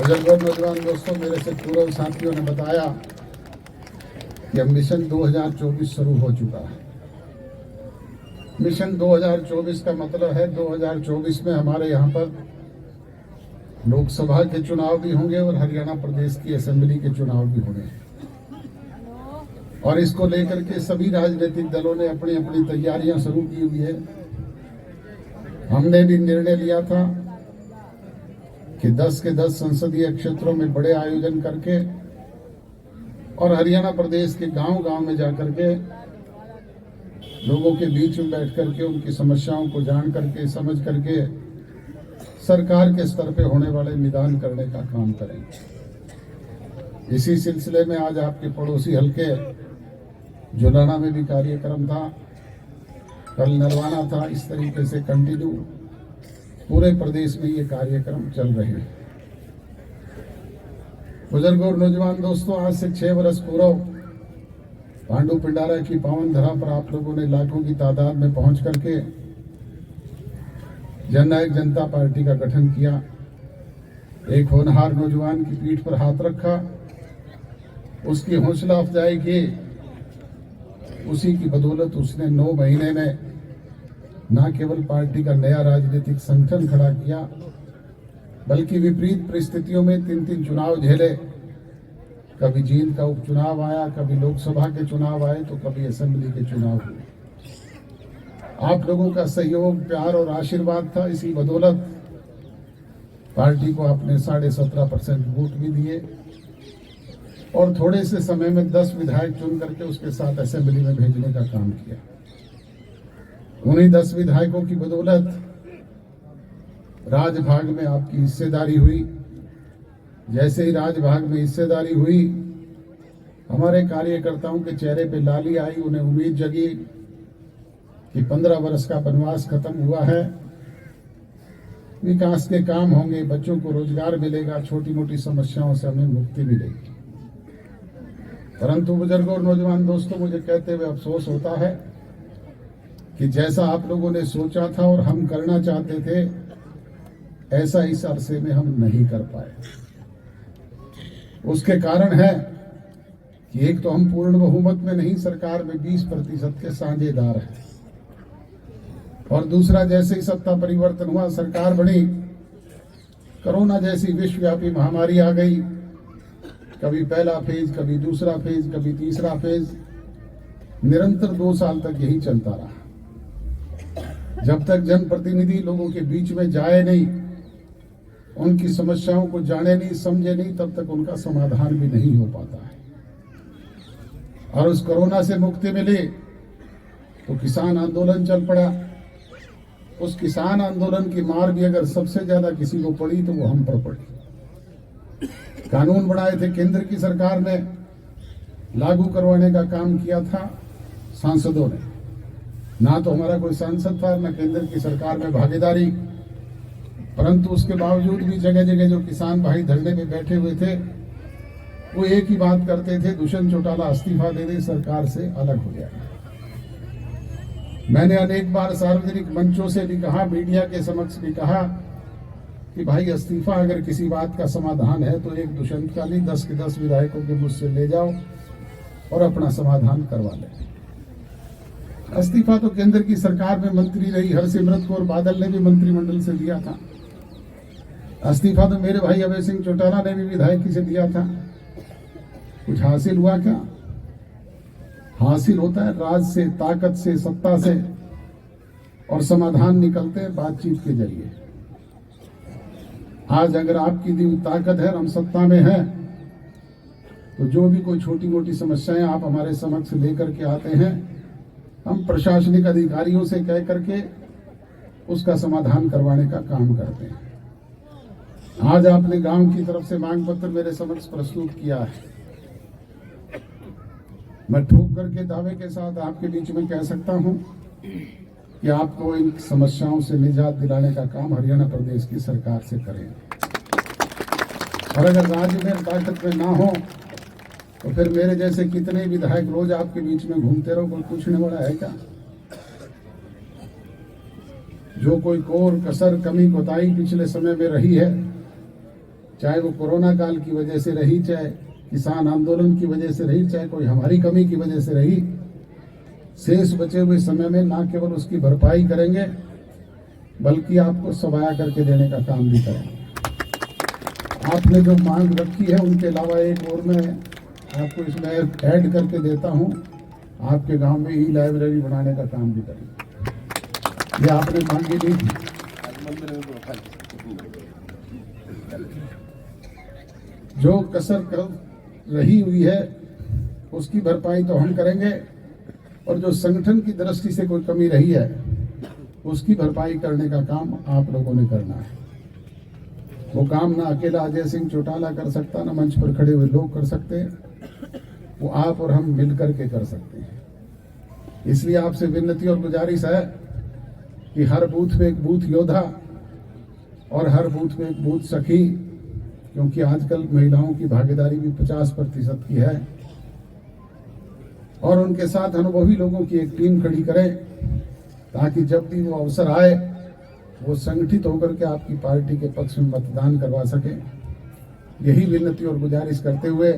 बुजुर्गों नौजवान दोस्तों, मेरे से पूर्व साथियों ने बताया कि अब मिशन 2024 शुरू हो चुका है। मिशन 2024 का मतलब है 2024 में हमारे यहाँ पर लोकसभा के चुनाव भी होंगे और हरियाणा प्रदेश की असेंबली के चुनाव भी होंगे। और इसको लेकर के सभी राजनीतिक दलों ने अपनी अपनी तैयारियां शुरू की हुई है। हमने भी निर्णय लिया था कि 10 के 10 संसदीय क्षेत्रों में बड़े आयोजन करके और हरियाणा प्रदेश के गांव-गांव में जाकर के लोगों के बीच में बैठ करके उनकी समस्याओं को जान करके समझ करके सरकार के स्तर पे होने वाले निदान करने का काम करेंगे। इसी सिलसिले में आज आपके पड़ोसी हल्के जुलाना में भी कार्यक्रम था, कल नरवाना था। इस तरीके से कंटिन्यू पूरे प्रदेश में ये कार्यक्रम चल रहे हैं। बुजुर्गों और नौजवान दोस्तों, आज से 6 वर्ष पूर्व पांडु पिंडारा की पावन धरा पर आप लोगों ने लाखों की तादाद में पहुंच करके जननायक जनता पार्टी का गठन किया। एक होनहार नौजवान की पीठ पर हाथ रखा, उसकी हौसला अफजाई की। उसी की बदौलत उसने 9 महीने में न केवल पार्टी का नया राजनीतिक संगठन खड़ा किया, बल्कि विपरीत परिस्थितियों में 3 चुनाव झेले। कभी जींद का उपचुनाव आया, कभी लोकसभा के चुनाव आए, तो कभी असेंबली के चुनाव हुए। आप लोगों का सहयोग, प्यार और आशीर्वाद था। इसी बदौलत पार्टी को आपने 17.5% वोट भी दिए और थोड़े से समय में 10 विधायक चुन करके उसके साथ असेंबली में भेजने का काम किया। उन्हीं 10 विधायकों की बदौलत राजभाग में आपकी हिस्सेदारी हुई। जैसे ही राजभाग में हिस्सेदारी हुई, हमारे कार्यकर्ताओं के चेहरे पे लाली आई। उन्हें उम्मीद जगी कि 15 वर्ष का वनवास खत्म हुआ है, विकास के काम होंगे, बच्चों को रोजगार मिलेगा, छोटी मोटी समस्याओं से हमें मुक्ति मिलेगी। परंतु बुजुर्गों और नौजवान दोस्तों, मुझे कहते हुए अफसोस होता है कि जैसा आप लोगों ने सोचा था और हम करना चाहते थे, ऐसा इस अरसे में हम नहीं कर पाए। उसके कारण है कि एक तो हम पूर्ण बहुमत में नहीं, सरकार में 20% के साझेदार हैं, और दूसरा जैसे ही सत्ता परिवर्तन हुआ, सरकार बनी, कोरोना जैसी विश्वव्यापी महामारी आ गई। कभी पहला फेज, कभी दूसरा फेज, कभी तीसरा फेज, निरंतर 2 साल तक यही चलता रहा। जब तक जनप्रतिनिधि लोगों के बीच में जाए नहीं, उनकी समस्याओं को जाने नहीं, समझे नहीं, तब तक उनका समाधान भी नहीं हो पाता है। और उस कोरोना से मुक्ति मिली तो किसान आंदोलन चल पड़ा। उस किसान आंदोलन की मार भी अगर सबसे ज्यादा किसी को पड़ी तो वो हम पर पड़ी। कानून बनाए थे केंद्र की सरकार ने, लागू करवाने का काम किया था सांसदों ने। ना तो हमारा कोई सांसद था, ना केंद्र की सरकार में भागीदारी, परंतु उसके बावजूद भी जगह जगह जो किसान भाई धरने में बैठे हुए थे, वो एक ही बात करते थे, दुष्यंत चौटाला इस्तीफा दे दे, सरकार से अलग हो जाए। मैंने अनेक बार सार्वजनिक मंचों से भी कहा, मीडिया के समक्ष भी कहा कि भाई इस्तीफा अगर किसी बात का समाधान है तो एक दुष्यंत का नहीं, 10 के 10 विधायकों के मुझसे ले जाओ और अपना समाधान करवा ले। इस्तीफा तो केंद्र की सरकार में मंत्री रही हरसिमरत कौर बादल ने भी मंत्रिमंडल से दिया था। इस्तीफा तो मेरे भाई अभय सिंह चौटाला ने भी विधायकी से दिया था। कुछ हासिल हुआ क्या? हासिल होता है राज से, ताकत से, सत्ता से, और समाधान निकलते हैं बातचीत के जरिए। आज अगर आपकी दी ताकत है, हम सत्ता में हैं, तो जो भी कोई छोटी मोटी समस्याएं आप हमारे समक्ष लेकर के आते हैं, हम प्रशासनिक अधिकारियों से कह करके उसका समाधान करवाने का काम करते हैं। आज आपने गांव की तरफ से मांग पत्र मेरे समक्ष प्रस्तुत किया है। मैं ठोक करके दावे के साथ आपके बीच में कह सकता हूं कि आपको इन समस्याओं से निजात दिलाने का काम हरियाणा प्रदेश की सरकार से करेंगे। और अगर राज्य में ताकत में ना हो तो फिर मेरे जैसे कितने विधायक रोज आपके बीच में घूमते रहो, कोई पूछने वाला है क्या? जो कोई कोर कसर कमी कोताही पिछले समय में रही है, चाहे वो कोरोना काल की वजह से रही, चाहे किसान आंदोलन की वजह से रही, चाहे कोई हमारी कमी की वजह से रही, शेष बचे हुए समय में न केवल उसकी भरपाई करेंगे बल्कि आपको सवाया करके देने का काम भी करेंगे। आपने जो मांग रखी है उनके अलावा एक और मैं आपको इसमें ऐड करके देता हूं, आपके गांव में ई लाइब्रेरी बनाने का काम भी करेंगे। ये आपने मांगी नहीं थी। जो कसर कर रही हुई है उसकी भरपाई तो हम करेंगे, और जो संगठन की दृष्टि से कोई कमी रही है उसकी भरपाई करने का काम आप लोगों ने करना है। वो काम ना अकेला अजय सिंह चौटाला कर सकता, ना मंच पर खड़े हुए लोग कर सकते हैं, वो आप और हम मिल करके कर सकते हैं। इसलिए आपसे विनती और गुजारिश है कि हर बूथ पे एक बूथ योद्धा और हर बूथ पे एक बूथ सखी, क्योंकि आजकल महिलाओं की भागीदारी भी 50% की है, और उनके साथ अनुभवी लोगों की एक टीम खड़ी करें ताकि जब भी वो अवसर आए वो संगठित होकर के आपकी पार्टी के पक्ष में मतदान करवा सके। यही विनती और गुजारिश करते हुए